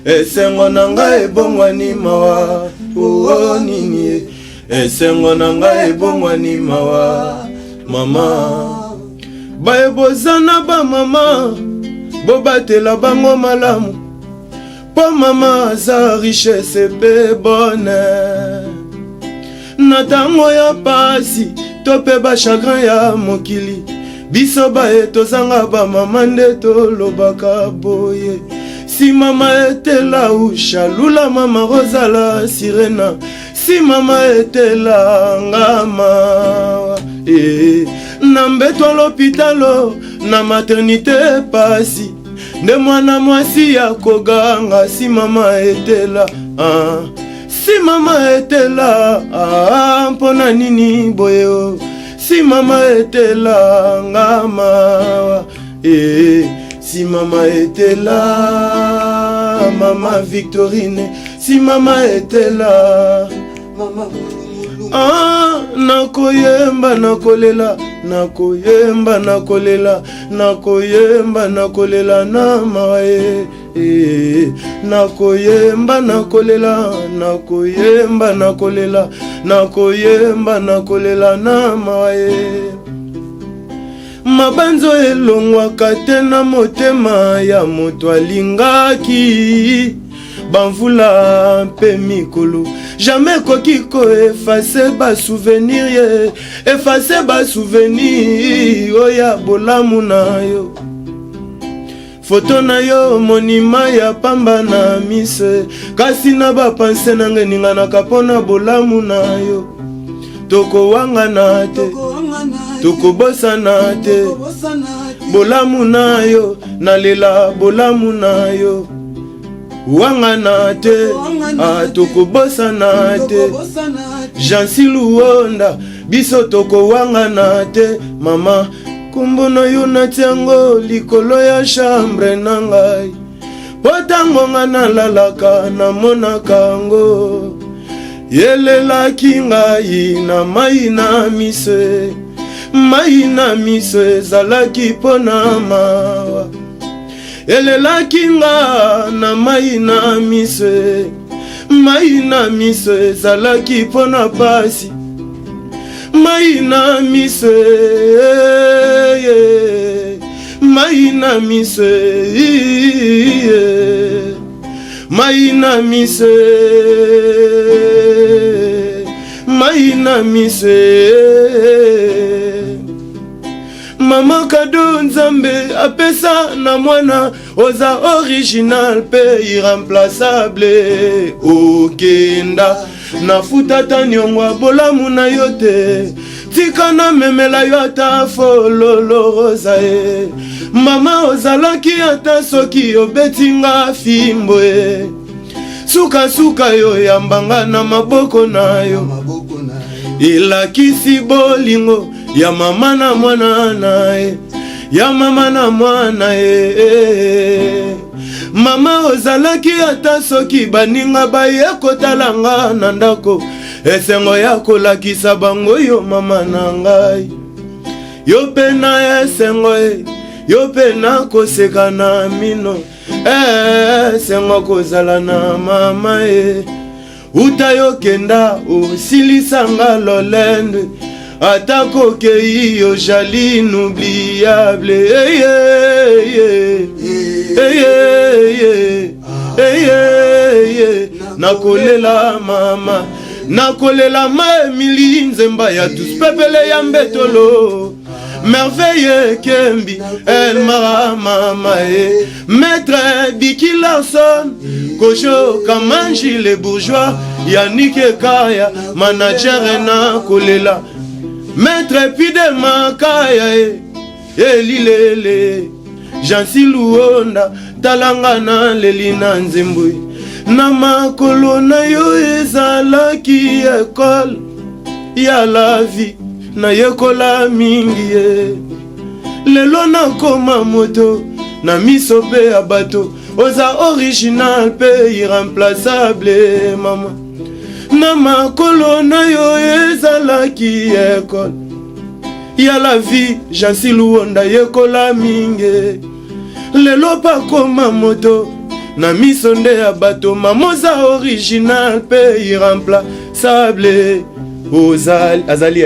esengo na ngai ebongwani mawa o nini esengo na ngai ebongwani mawa mama bayebozana ba mama bobatela bango malamu po mama aza richesse pe bonheur na tango ya pasi to pe ba chagrin ya mokili biso baye tozanga ba mama nde tolobaka boye si mama etela ushalula mama rozala sirena si mama etela ngama na mbeto l'hôpitalo na maternité pasi nde mwana mwasi ya koganga si mama etela si mama etela mpona nini boyo si mama etela ngama si mama etela mama Victorine si mama etela mama nakoyemba nakolela nakoyemba nakolela nakoyemba nakolela na maye nakoyemba nakolela nakoyemba nakolela nakoyemba nakolela na maye mabanzo elongwaka te na motema ya moto alingaki banvula mpe mikolo jamais koki ko effacer ba souvenir ye effacer ba souvenir oya bolamu na yo foto na yo monima ya pamba na mise kasi na ba pense na ngeninga na kapona bolamu na yo toko wangana te toko bosana te bolamu na yo nalela bolamu na yo wangana te toko bosana te Jansi Luonda biso toko wangana te mama kumbono yo natiango likolo ya chambre na ngai potango nga nalalaka namonaka ngo yelelaki ngai na mai na miso ezalaki mpona mawa elelaki nga na mai na miso ezalaki mpona pasi mai na miso mai na miso mai na miso mai na miso mama kado nzambe apesa na mwana oza original pe irremplaçable okenda nafuta ta nyongwa bolamu na yo te tika na memela yo ata fololo roza e mama ozalaki ata soki obetinga fimbo e suka yo yambanga na maboko na yo ilakisi bolingo ya mama na mwana nae ya mama na mwana mama ozalaki ata soki baninga baye kotalanga na ndako esengo ya kolakisa bango yo mama na ngai yo pe na esengo yo pe na koseka na mino esengo kozala na mama uta yo kenda osilisanga lolende atako kei yo jali inoubliable nakolela mama nakolela ma Emily nzemba ya tous pepele ya mbetolo merveille kembi el mara mama maître Biki Larson Kojo Kamanji les bourgeois Yannick Kaya manager na kolela maître Pide Makaya elilele Jansi Luonda talanga na lelina nzembui na makolo na yo ezalaki école ya la vie na yekola mingi lelo na koma moto na miso pe ya bato oza original pe irremplaçable mama na makolo na yo ezalaki école ya la vie Jansi Luonda yekola mingi lelo pa koma moto na miso nde ya bato mamoza original pe irremplaçable azali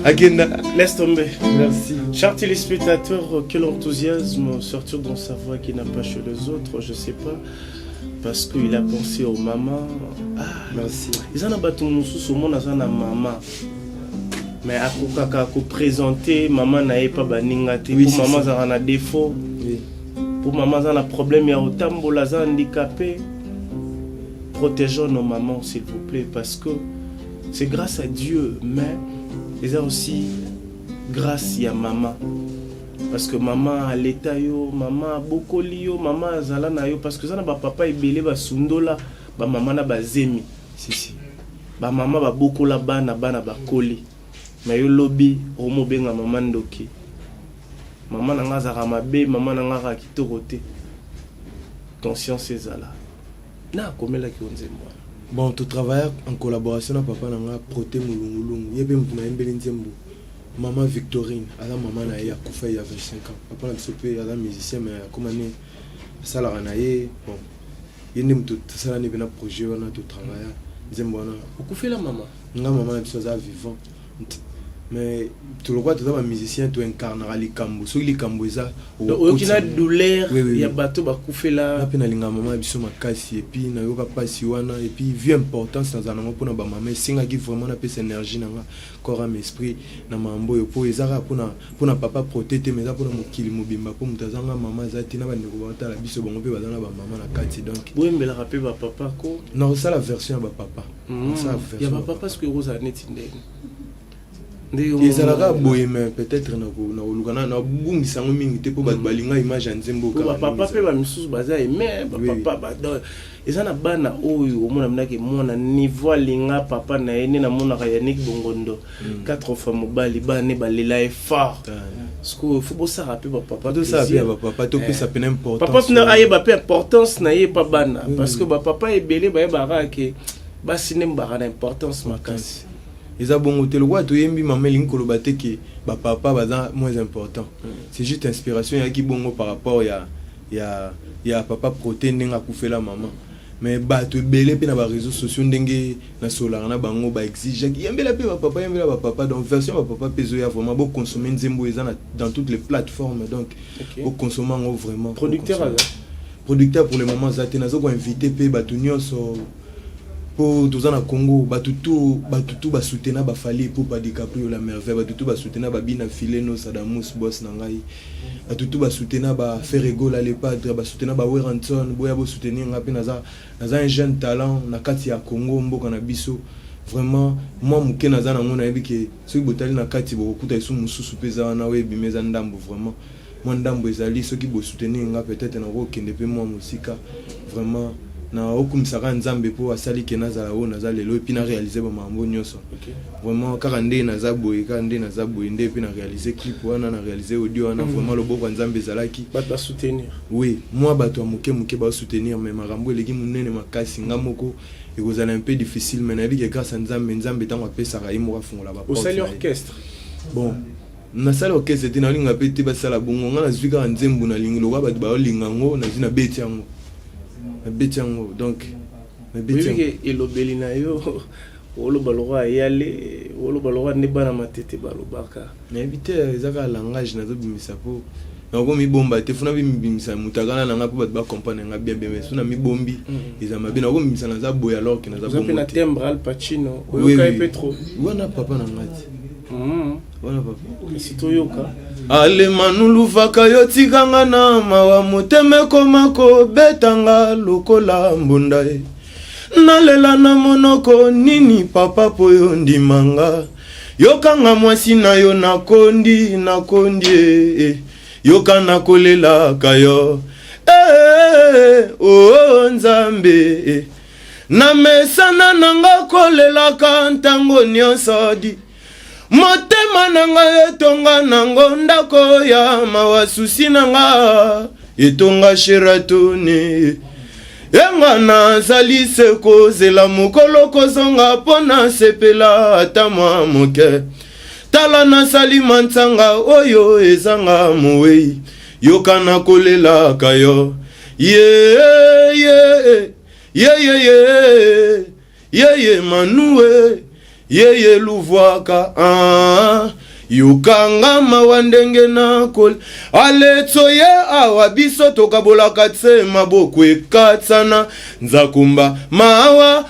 Agenda. Laisse tomber. Merci. Chers téléspectateurs, quel enthousiasme sortir dans sa voix qui n'a pas chez les autres, je sais pas. Parce qu'il a pensé aux mamans. Ah, merci. Ils en ont battu mon sous au monde à maman. Mais à présenter, maman n'a pas baningate. Oui, pour maman, ça en a défaut. Oui. Pour maman, ça en a problème. Il y a autant de handicapés. Protégeons nos mamans, s'il vous plaît. Parce que c'est grâce à Dieu. Mais ils ont aussi grâce à maman. Parce que maman a l'état yo, maman a beaucoup yo, maman a zalana yo. Parce que ça n'a pas papa et belé ba sundola, ba maman na ba zemi. Si. Ba maman ba beaucoup la bana ba koli. Mais yo lobby, homo benga maman ndoki. Maman na nga zara mabe, maman na nga kitoko te. Conscience ezala. Na komela ki onze moi. Bon, tu travailles en collaboration avec papa nanga proté mulungulungu. Yebe mutu na embeli nzembo. Maman Victorine, elle a maman naïe a Koufa il y a 25 ans. Papa l'a sopé, elle a musicien mais comme année ça la ranaïe. Bon, il n'y a tout ça là n'est pas un projet, on a tout travaillé. Nzembo na. Beaucoup fait la maman. Nga maman la biso za vivant. Mais tu le vois, tu es un musicien, tu incarneras les cambos. Sur les cambos, ça. Aucune douleur, il y a bateau, bah, couffer là. Après, il y a un maman qui m'a cassé, et puis, il y a pas si et puis, vu l'importance dans un moment pour ma maman, c'est un qui vraiment a cette énergie dans le corps et l'esprit, dans ma mambo, pour les arabes, pour na papa protéger, mais pour mon kili mobimba, pour mon tazanga, maman, Zatina, va nous voir la biso, bon, on peut dans la maman, la cassé donc. Oui, mais le rappel, va papa, quoi. Non, ça la version, va papa. Il y a papa parce que Rose a net ezalaka boye mais peut-être na olukana na bungisa ngo mingi te po ba balinga image ya nzembo ka papa pe ba misusu baza mais papa ba do ezana bana oyo omona mnake mona niveau linga papa na ene na mona ka Yannick Bongondo 4 fois mobali bane balela effort parce que faut bossa rappeler ba papa tout ça bien ba papa to pe ça pe importance papa na aye ba pe importance na ye pa bana parce que ba papa ebele ba ba ke ba cinéma ba importance makasi. Ils ont bon hôtel quoi tu yembi maman linkolobate que papa baza moins important. C'est juste inspiration il y a qui bon par rapport il y a papa proté ndenga kufela maman. Mais ba tu belé pe na ba réseaux sociaux ndenge na solar na bango ba exige yembela pe papa yembela papa donc version papa peso ya vraiment beau consommer nzembo ezana dans toutes les plateformes donc au consommer vraiment producteur pour le moment za te nazo ko inviter pe ba tunyoso pour tous en Congo, batutu ba soutenir ba fali pour pas DiCaprio la merveille, batutu ba soutenir ba bina fileno Sadamus boss nangai, batutu ba soutenir ba Ferrego la lepadre, ba soutenir ba Weranson, boya bo soutenir ngapi naza un jeune talent na kati ya Congo mboka na biso. Vraiment moi muke naza na ngona yebi ke soki botali na kati bo kuta isu mususu peza na webi meza ndambo vraiment. Moi ndambo ezali soki bo soutenir nga peut-être na ko kende pe moi musika vraiment na okumsaka nzambe po asali ke nazala o nazala lelo epi na réaliser ba mambo nyonso vraiment kaka nde naza boye nde epi na réaliser clip wana na réaliser audio wana vraiment loboko nzambe ezalaki ba soutenir oui moi bato muke ba soutenir mais marambo eleki munene makasi nga moko ekozala un peu difficile mais na bi ke grâce à nzambe tango apesa ka imo kafungola ba porte. Au sali orchestre bon na sala orchestre te na linga pe te ba sala bongo nga na zwika nzembo na lingi loka ba ba linga ngo na zina beti yango Bétiango donc oui et l'obélina yo olo balora yale olo balora ne bana matete balobaka mais éviter ezaka langage na zo bimisa po na ko mi bomba te funa bimisa mutakana na nga po ba comprendre nga bien mais suna mi bombi ezama bien na ko bimisa na za boya alors que na za bomba na timbre Al Pacino oyoka Petro wana papa na ngati wana papa sitoyoka ale manulu vaka yo tikanga na mawa moteme komako betanga lokola mbunda e nalela na monoko nini papa po yo ndimanga yokanga mwasi na yo nakondi yoka nakolela kayo o nzambe na mesana nanga kolela ka ntango nyonso di motema nanga etonga nango ndako ya mawa susi nanga etonga sheratone enga nazali se kozela mokolo kozonga pona sepela ata mwa moke tala nasali mantsanga oyo ezanga mowei yoka nakolela kayo yeah yeah yeah yeah yeah yeah yeah manue yeah yeah luvwaka yukanga mawandenge na kol aletso ye awa biso tokabolaka tse maboko ekatsana nzakumba mawa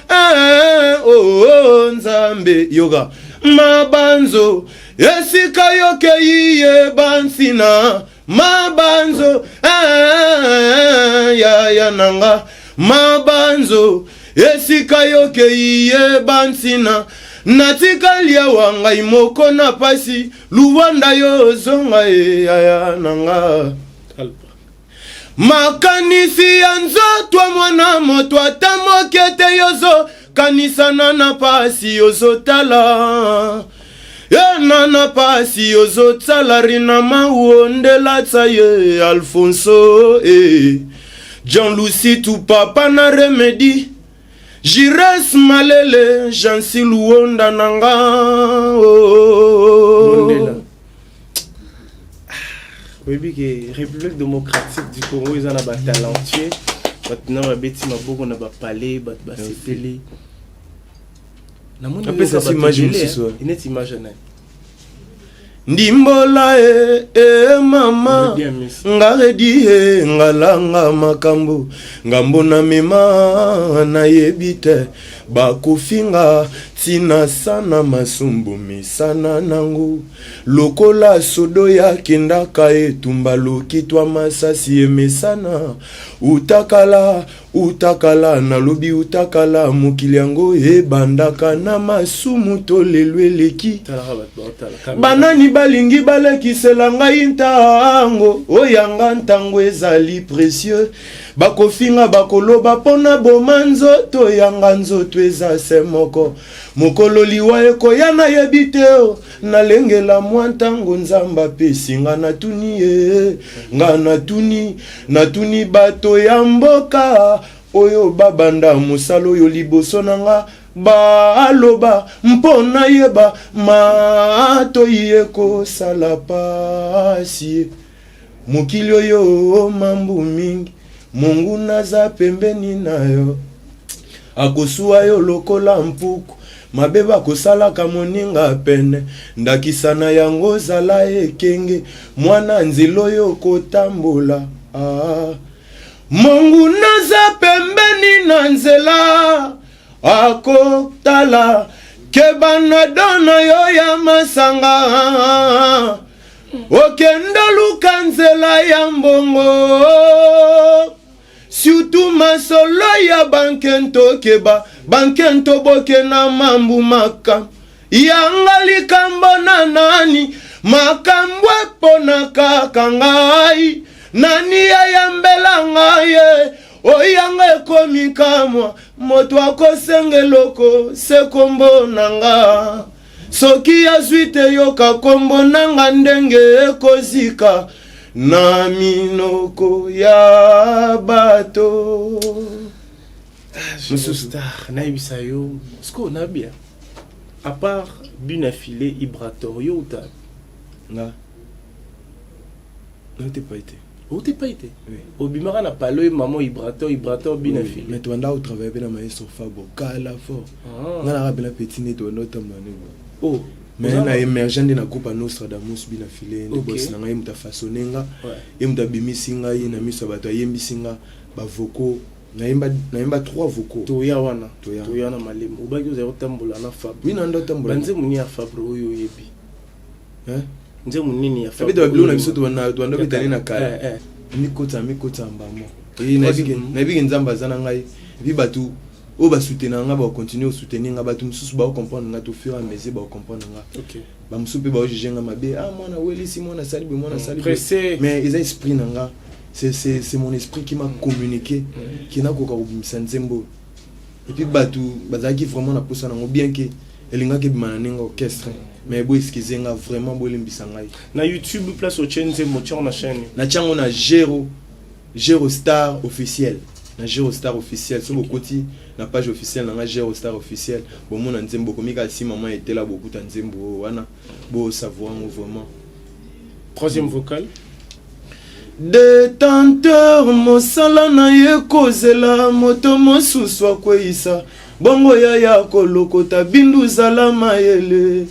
nzambe yoga mabanzo esika yoke iye bansina mabanzo ya nanga mabanzo esika yoke iye bansina natikalia wangai moko na pasi luwanda yo zonga ya nanga makanisi ya nzotwa mwana moto atamokete yozo kanisana na pasi yozo tala na pasi yozo tala rina mauondela tsaye Alfonso Jean Lucie tu papa na remedi Jires malele jansi luonda nanga Oui, que République démocratique du Congo ils en a talentueux. Maintenant ma bêtise ma beaucoup na ba palais, ba télé. Na mon après ça image aussi une image na. Ndimbola mama ngaredi ngalanga makambo ngambona mema na yebite bakufinga tina sana masumbu misana nangu lokola sodo ya kindaka etumba lokitwa masasi emesana utakala na lobi utakala mokili yango ebandaka na masumu tolelweleki banani balingi balekisela ngai ntango oyanga ntango ezali précieux bakofinga bakoloba pona boma nzoto yanga nzoto eza se moko mokolo liwa ekoya na yebi te nalengela mwa ntango nzamba pesinga natuni nga natuni bato ya mboka oyo babanda mosala oyo liboso nanga baloba mpona yeba matoi ekosala pasi mokili oyo mambu mingi Mungu naza pembeni nayo akosuwa yo lokola mpuku mabeba kosalaka moninga pene ndakisana yango zala ekenge mwana nzilo yo kotambola Mungu naza pembeni na nzela akotala kebana dona yo ya masanga okenda luka nzela ya mbongo Surtout masolo ya bankento keba bankento boke na mambu maka yanga likambo na nani makambwe pona kaka ngai nani ayambela ngai oyanga ekomi kamwa moto akosengeloko sekombo nanga soki azwite yoka kombo nanga ndenge ekozika na minoko ya bato Monsieur Star na ibisayo sko na bien à part bune affilée ibratorio ou ta na t'es pas été oui au bimara na palo maman ibrator bune affilée mais toi là au travail bien maestro Fabo kala fort na la bela petit net au notam oh mais na émergent de na coupe Nostradamus bina filé ne boss na ngai muta façonnenga et muta bimisinga ye na miso bato yembisinga ba vocaux na yemba 3 vocaux to ya wana na malemo ubaki uza yotambola na Fab oui na ndo tambola banze muni ya Fab oyo yebi nze munini ya Fab abito babilo na biso to na ndo bitani na kala mikota mbamo et na bigi nzamba zana ngai bi batu o ba soutenir nga ba continuer soutenir nga ba tout mususu ba comprendre nga to fur et à mesure ba comprendre nga OK ba mususu ba juger nga mabe mwana welisi mwana sali mais ils esprit nga c'est mon esprit qui m'a communiqué qui n'a koka obimisa nzembo et puis batu bazaki vraiment na posa nango bien que elinga ke bimana ninga orchestre mais bo excusez nga vraiment bo limbisa ngai na YouTube place au chaîne nzembo tia na chaîne na chango na Gero Star officiel na Gero Star officiel so bokoti na page officielle na Gero Star officiel bon mon nzembo komika si maman était là beaucoup ta nzembo wana bo savoir vraiment troisième vocal Détenteur mosala na ye kozela moto mosusu akweisa bongo ya kolokota bindu zala mayele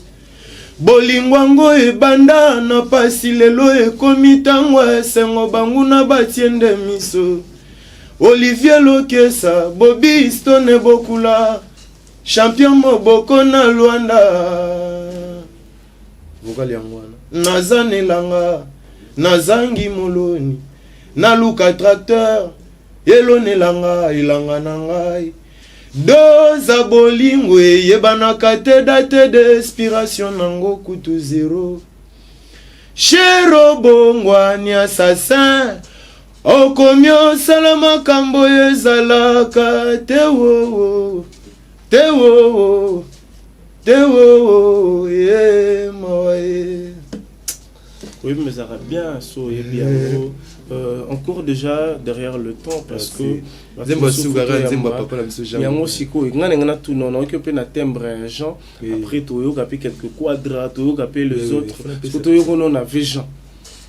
bolingwango ebanda na pasi lelo ekomi tango esengo banguna batiende miso Olivier Lokesa Bobby Stone Bokula champion moboko na Luanda vokali yangwana nazanelanga nazangi moloni naluka tracteur elonelanga ilanga na ngai doza bolingo yebanaka te date d'inspiration nango kutu zero shero bongwani assassin okomi osala makambo ezalaka tewo tewo tewo ye moye. Oui, mais ça va bien, so et bien. Encore déjà derrière le temps parce que Zemba Sougara, Zemba Papa la Monsieur Jean. Yango siko, ngana tout non, on occupé na timbre Jean. Après toyo capé quelques quadrats, toyo capé les autres. Parce que toyo on avait Jean.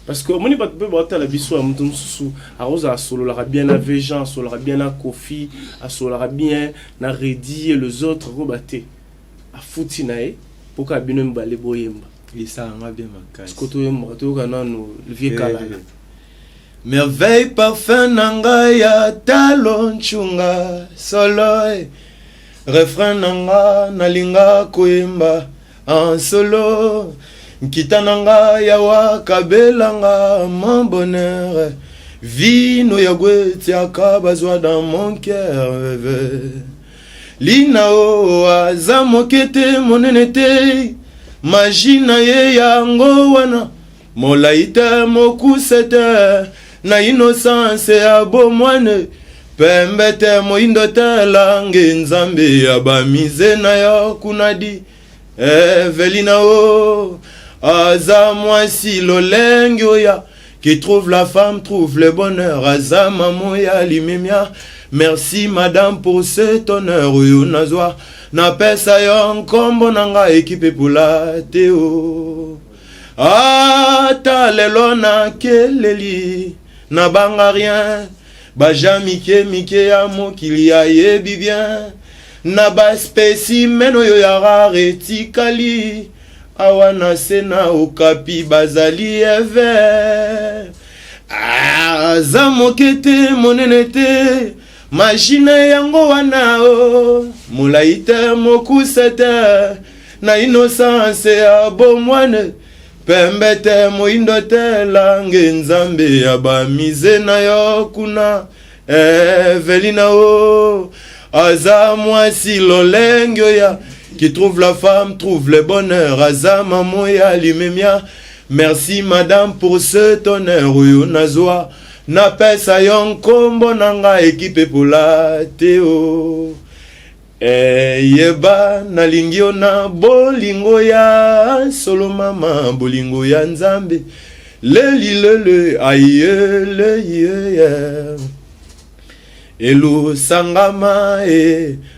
Parce que moni pas peut boiter la biso à mutum susu, a rosa solo la bien na Jean, solo la bien na Kofi, a solo la bien na Redi et les autres robaté. A fouti nae pour ka bino mbale boyemba. Et ça en a bien ma case. Merveille parfum nanga ya talon chunga solo refrain nanga nalinga koimba en solo kita nanga ya wakabelanga mon bonheur vino ya gweti akabazwa dans mon cœur lina o azamokete monenete Majina ye yango wana molaita mokusete na innocence ya bomwane pembete moindote lange nzambe ya bamize na yo kunadi Evelina o aza mwasi lolenge oya qui trouve la femme trouve le bonheur aza mamo ya limemia. Merci madame pour cet honneur oyo nazwa na pesa yo nkombo nanga équipe pour la teo ata lelo na keleli na banga rien baja mike ya mokili ya yebi bien na ba spécimen oyo ya rare tikali awana sena okapi bazali eve azamokete monenete Majina yango wana o mulaite mokusete na innocence ya bomwane pembete moindote lange nzambe ya bamize na yo kuna Evelina o aza mwasi lolenge ya qui trouve la femme trouve le bonheur aza mamo ya limemia. Merci madame pour cet honneur oyo nazwa na pesa yon kombo nanga équipe pour la teo yeba na lingio na bolingo ya solo mama bolingo ya nzambe lele aye le elu sangama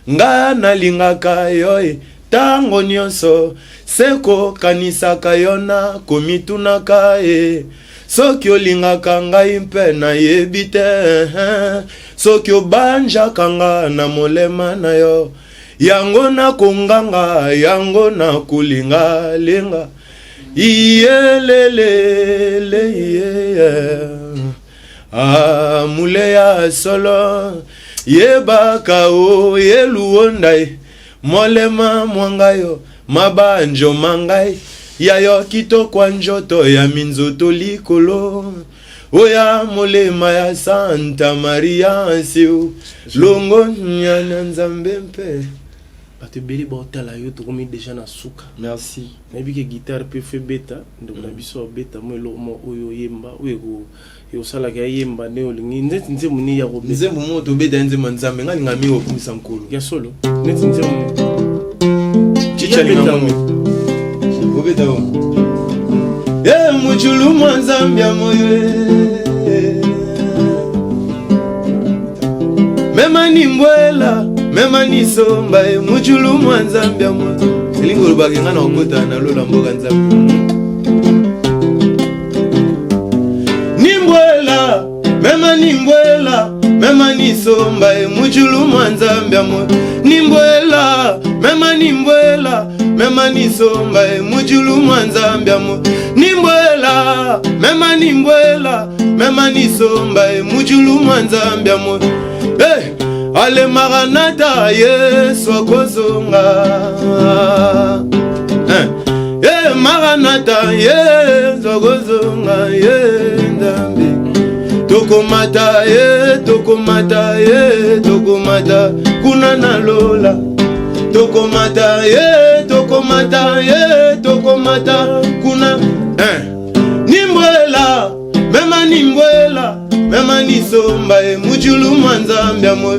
nga na lingaka yo tango nyonso seko kanisaka yona komitunaka soki olingaka ngai mpe nayebi te soki obanjaka nga na molema na yo yango nakonganga yango nakolingalinga iyelelele mule ya solo yebaka o yeluondai molema mwangayo mabanjo mangai yayo kitoko njoto ya minzoto likolo oya molema ya Santa Maria Ansiu longo nyana nzambe mpe Bate beli botala yo to komi déjà na suka. Merci. Nabi ke guitare pe fait beta donc na biso beta mo lo mo oyo yemba oyo yo sala ka yemba ne olingi nze muni ya ko nze mo to beta nze manzambe ngali ngami o kumisa nkolo ya solo nze muni chicha linga mo obeta o mujulu mwanzambe moyo mema ni mbwela mema ni somba mujulu mwanzambe moyo elingo lubage ngana okota na lola mboga nzambe ni mbwela nisomba mujulu mwanzambe amo nimbwela mema nisomba mujulu mwanzambe amo nimbwela mema nisomba mujulu mwanzambe amo ale maranata Yesu akozonga maranata Yesu akozonga ndambe tokomata kuna na lola tokomata kuna nimbwela mema nisomba mujulu mwanzambe amo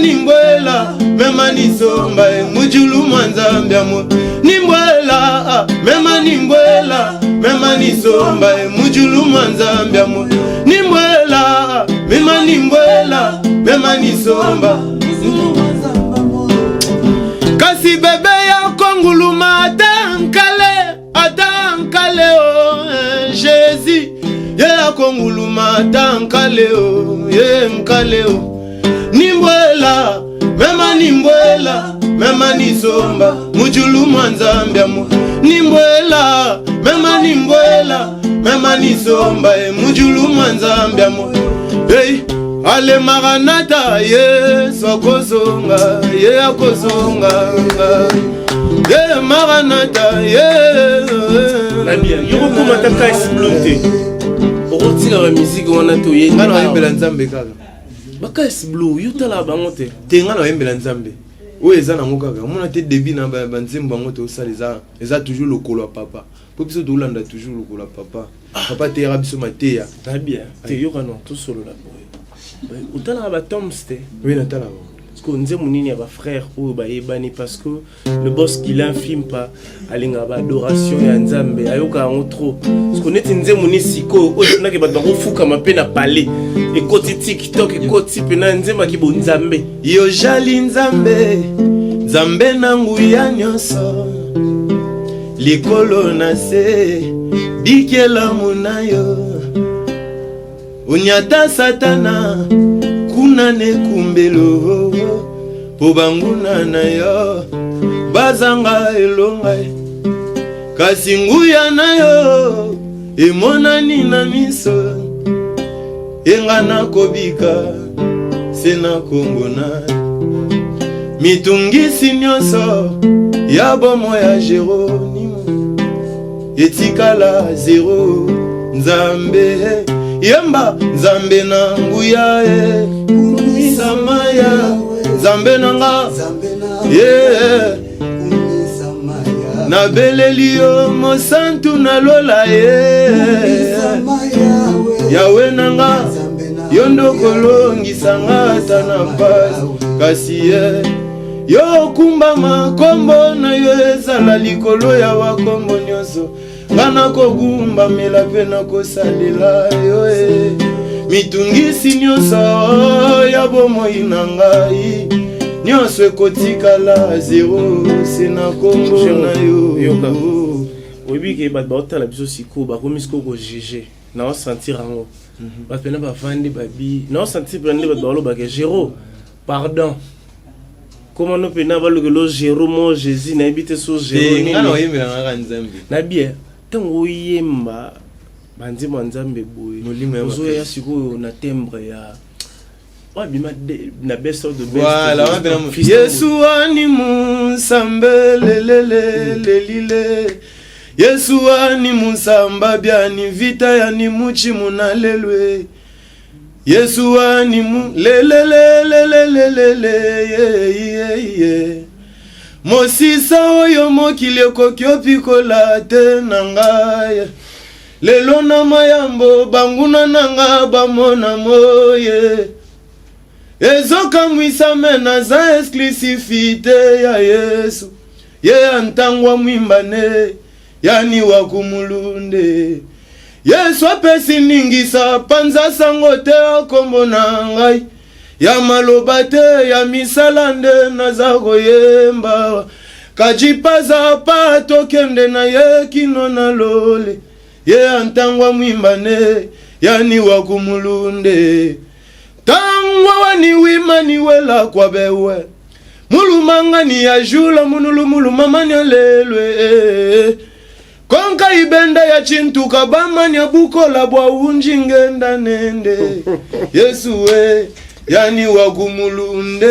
nimbwela mema nisomba mujulu mwanzambe amo nimbwela mema nisomba mujulu mwanzambe amo nimbwela mema nisomba kasi bebe ya konguluma atankale Jésus ye konguluma atankale mkale nimbwela mema nisomba mujulu mwanzambe amo nimbwela mema nisomba mujulu mwanzambe amo ale maranata Yesu akozonga maranata Nabia yoko mataka exploité okotika ba musique wana to ye ngana oyembela nzambe kaka baka esblou yutala bango te ngana oyembela nzambe oyo eza nango kaka omona te début na banzembo bango tosala eza toujours lokolo ya papa po biso toolanda toujours lokolo ya papa teyaka biso mateya Nabia te yoka non tosolola boye utala ba toms te oui natala parce que nzembo nini ya ba frère oyo bayebani parce que le boss qui l'infime pas alinga ba adoration ya nzambe ayoka yango trop parce que neti nzembo ni siko oyo tunaki bato bakofuka mape na palais ekoti tiktok ekoti pena nzembo akibo nzambe yo jali nzambe na nguya nyonso likolo na se bikela munayo unyata satana kuna nekumbelo po banguna na yo bazanga elonga kasi nguya na yo emonani na miso engana kobika sena kombona mitungisi nyonso ya bomo ya Jeronimo etikala zero nzambe yemba nzambe na nguya kumisamaya nzambe nanga na beleli yo mosantu na lola yawe nanga yo ndokolongisanga ata na pasi kasi yo kumbama kombo na yo ezala likolo ya wakombo nyonso ngana kogumba mela pe na kosalela yo mitungisi nyonso ya bomoi na ngai nyonso ekotikala zero sena kombo na yo oyebike bato baotala biso sikoyo bakomi sikoyo kojuge naosentir yango bato pena bavandi babi naosentir pena nde bato balobaka Géro pardon comment nous pena balokelo Géro mo Jésus nayebi te so Géro ngana oyembelanga nzambe na bien ntango oyemba banzembo ya nzambe boye ozoya sikoyo na timbre ya wabima na best of the best voilà Yesu ani musambe lelele Yesu ani musamba byani vita yani muchi munalelwe Yesu ani mu lelele Mosisa oyo mokili ekoki opikola te na ngai lelo na mayambo banguna nanga bamona moye ezokamwisa mena za exclusivité ya Yesu ye antangwa mwimbane yani wakumulunde Yesu apesi ningisa panza sango te akombo na ngai ya maloba te ya misala nde naza koyemba kajipaza pa tokende na ye kino na lole ye antangwa mwimbane yani wakumulunde wani wima ni wela kwa bewe mulumanga ni ajula munulu mulumama ni alelwe konka ibenda ya chintuka bama ni abukola bwa unjingenda nende Yesu we yani wagumulunde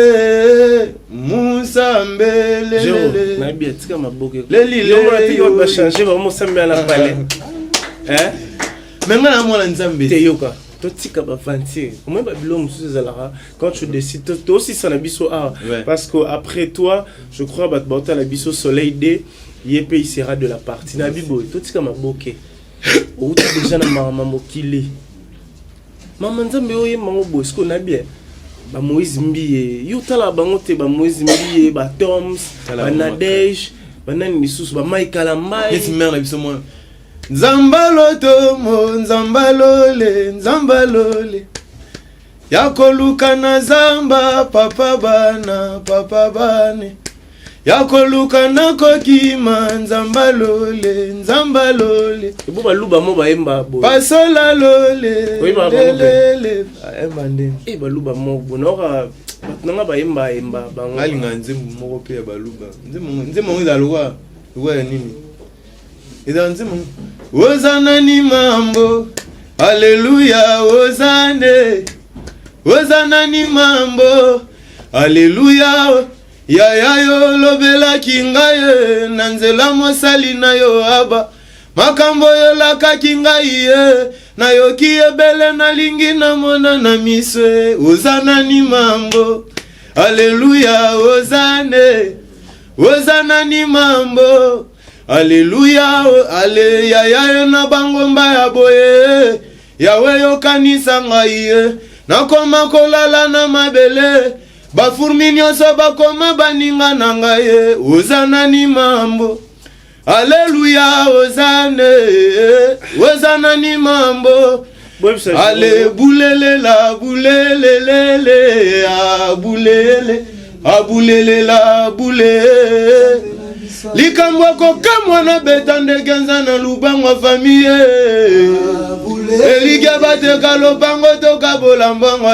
Musa mbelele na bien tika maboke lelo tika ba changer ba Musa mbela pale menga na mwana nzambe te yoka to tika ba fanti comment ba bilo musu zalara quand tu décides toi aussi ça na biso parce que après toi je crois ba bota la biso soleil d yep il sera de la partie na bibo to tika maboke ou tu déjà na mama mokili mama nzambe oye mango bosko na bien ba Moïse Mbiye yutala bango te ba Moïse Mbiye ba Toms ba Nadej ba nani lisusu ba Michael Ambai yes mère na biso moi nzambalo tomo nzambalole yakoluka na zamba papa bane yakoluka na kokima nzambalole ibo baluba mo baemba bo basola lole oui ba lele embande baluba mo bonora batnanga baemba bango ngalinga nzembo moko pe ya baluba nzembo ngizalwa ya nini ida nzembo ozana ni mambo haleluya ozana ni mambo haleluya ya yo lobela kingaye na nzela mosali na yo aba makambo yo laka kingaye na yo kiebele na lingi na mona na miswe ozana ni mambo haleluya ozana ni mambo haleluya ale ya yo na bangomba ya boye yawe yo kanisa ngai na koma kolala na mabele bafurmi nyonso bakoma baninga na ngai ozana ni mambo haleluya ozana ni mambo ale bulelela abulele likambo kokamwa na beta ndegenza na lubango famille eliga bateka lopango tokabola mbongo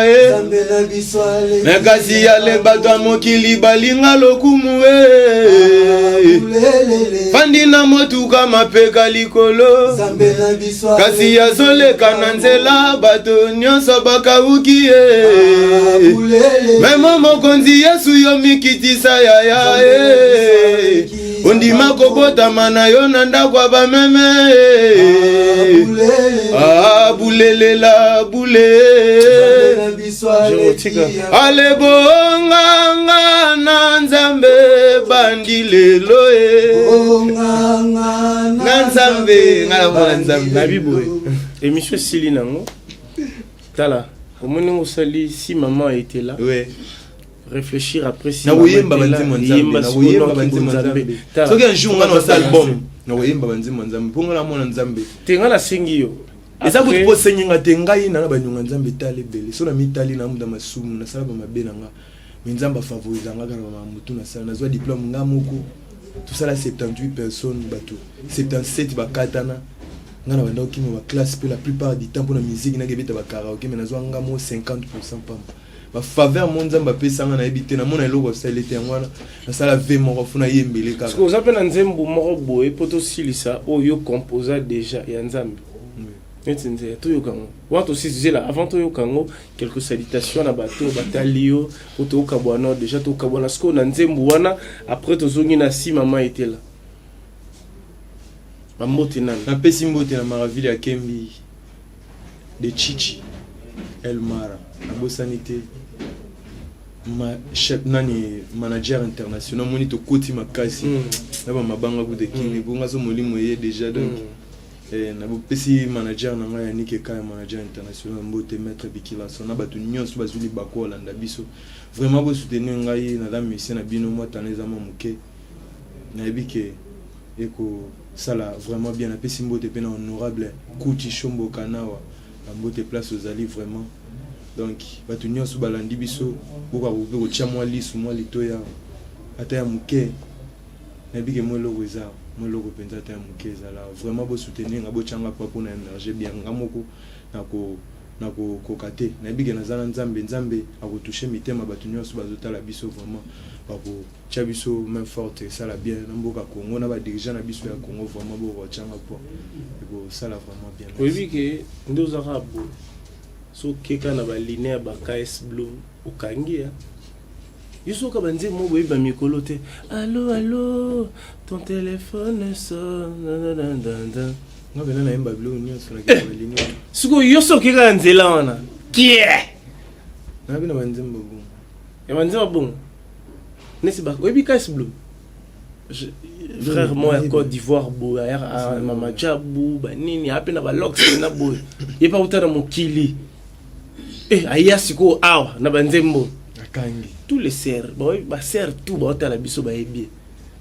mekasi yale bato mokili balinga lokumu fandi na motuka mapeka likolo kasi yazoleka na nzela bato nyonso bakauki memo mokonzi Yesu yo mikitisa yaya ondima kobotama na yo na ndako ya bameme bule ale bonganga na nzambe bandi lelo na nzambe ngala nzambe na bibo émission sili nango tala omoni ngosali si maman était là réfléchir après si na woyemba banzimo nzambe soki un jour ngana sa album na woyemba banzimo nzambe ponga na mona nzambe tenga na sengi yo eza kuti posenga tengai na banyonga nzambe tale bele so na mitali na muda masumu na sala ba mabe nanga nzamba favoriser nga kana ba mutu na sala na zwa diplôme nga moko tout ça là 78 personnes bato 77 bakatana ngana banda okimo ba classe pe la plupart du temps pour la musique na gebeta ba karaoke mais na zwa nga mo 50% pamba ba faveur mon nzamba pesa nga na ebité na mona eloko salete ngwana na sala ve moko funa yembele kaka parce que ozape na nzembo moko boye poto silisa oyo composa déjà ya nzambe ntinze to yokango wato sizela avant to yokango quelques salutations na bato batalio poto okabwana déjà to okabwana sko na nzembo wana après to zongi na si maman était là mambote nana na pesi mbote na maraville ya Kembi de Chichi Elmara na bosanité chef nani manager international moni to koti makasi na ba mabanga ku de kini bunga so molimo ye déjà donc na bo pesi manager na ngaya nike ka manager international mbote maître Bikila so na batu nyonso bazuli bakola nda biso vraiment bo soutenir ngai na la mission na bino mo taneza mo muke na ebike eko sala vraiment bien na pesi mbote pe na honorable Kuti Shombo Kanawa na mbote place aux alliés vraiment. Donc batu nyonso balandi biso boka bobe ko tia mwa lisu mwa litoya ata ya muke na bike mo logo eza mo logo penza ata ya muke ezala vraiment bo soutenir ngabo changa pa pour na énergie bien ngamoko na ko na kokate na bige na zana nzambe akotoucher mitema bato nyonso bazotala biso vraiment bako tia biso main forte ça la bien na mboka Congo na ba dirigeant na biso ya Congo vraiment bo changa po eko ça la vraiment bien. Oui que ndoza rabo so keka na ba linéa ba KS Blue ukangia Yuso ka banze mo boy ba mikolo te allô ton téléphone sonne nga bena na yemba Blue nyonso na keba linéa suko yoso keka nzela wana kie na bina banze mbobo ya banze mbobo nesi ba oyebi KS Blue frère moi à Côte d'Ivoire bo à mama jabu ba nini apena ba lox na bo ye pa utana mokili aya siko awa na banze mbo akangi tous les serres boy ba serre tout ba utana biso ba ebi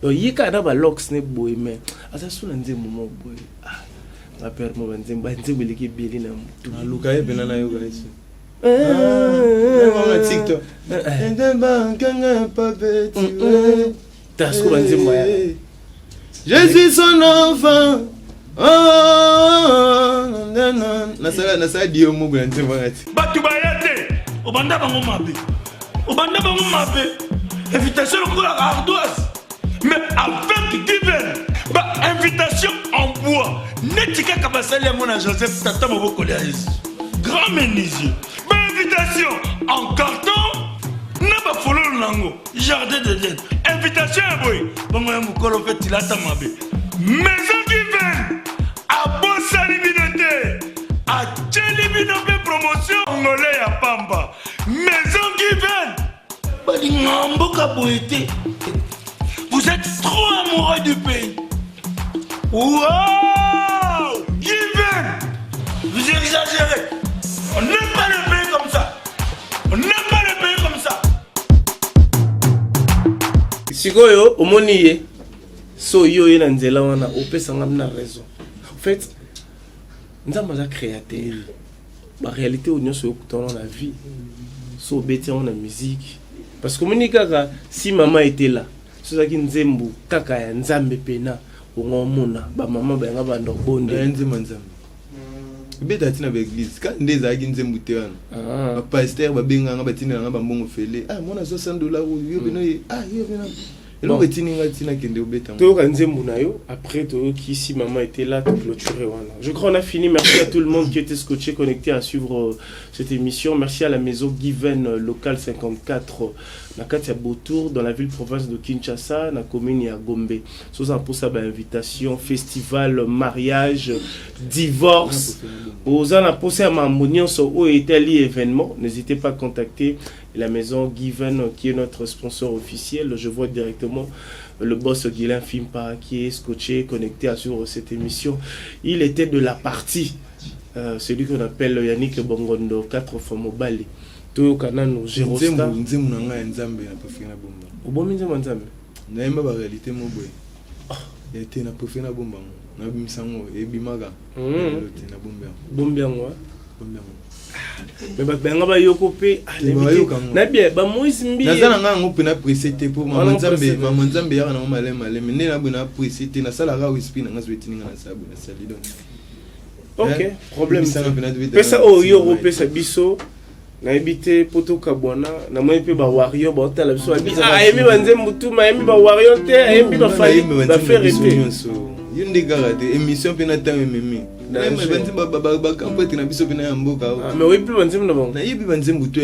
donc yeka na ba lox ne boy mais asa suna nze momo boy ma père mo banze beliki bili na mutu na luka ebena na yo guys on TikTok je suis son enfant. Nasa dio mugu na nzemba ngati. Batu bayate, obanda bango mabe. Invitation pour la ardoise. Mais avec Given, invitation en bois. Netika kabasali à mon Joseph Tata Moboko Léaïs. Grand menuisier. Invitation en carton. N'a follow nango. Jardin de Dieu. Invitation à boy. Bongo ya mukolo fait tilata mabe. Maison Given. A bon saliminoté. A tchelibinope promotion. Angolais à Pamba. Maison Given. Bali ngambo kaboete. Vous êtes trop amoureux du pays. Wow! Given! Vous exagérez. On n'aime pas le pays comme ça. On n'aime pas le pays comme ça. Sikoyo, omoniye. So yo yena nzela wana opesa ngamna raison. En fait, nzamba za créateur. La réalité au nyonso yokutana na vie. So beti on la musique. Parce que monika si maman était là, so zaki nzembu kaka ya nzambe pena. Ngomona ba mama ba ngaba ndo bonde nzemba nzambe beta tina ba église ka ndeza aki nzembu te wana ba pasteur ba benga ngaba tina ngaba mbongo fele mona $60 yo bino yo bino elo betini ngatina kende obeta to ka nzembu na yo après to qui si maman était là to clôturer wana. Je crois on a fini. Merci à tout le monde qui était scotché connecté à suivre cette émission. Merci à la maison Given local 54 na kati ya Botour dans la ville province de Kinshasa na commune ya Gombe. Soza pour ça ba invitation, festival, mariage, divorce. Aux ana posé à Mamonion so o Italie événement, n'hésitez pas à contacter la maison Given qui est notre sponsor officiel. Je vois directement le boss Guilain Fimpa qui est scotché connecté à suivre cette émission. Il était de la partie celui qu'on appelle Yannick Bongondo 4 fois mobile. To kana no Jérosta nzembu na nga nzambe na profina bomba obomi nzembu nzambe na yemba ba réalité mo boy était na profina bomba na bimisango ebimaka na bomba yango mais ba benga ba yoko pe na bien ba Moïse mbi na zana nga ngope na précité pour mama nzambe ya na mama malema ne na bona précité na sala ga wispi na ngazwetini na sabu na salido. OK, problème ça pesa o yo pesa biso na habité poto kabwana na moi pe ba warrior ba tala biso ayemi banze mutu ma ayemi ba warrior te ayemi ba fali ba faire été yunde garate émission pe na temps memi na banze ba kampo te na biso pe na mboka mais oui pe banze na bon na yebi banze mutu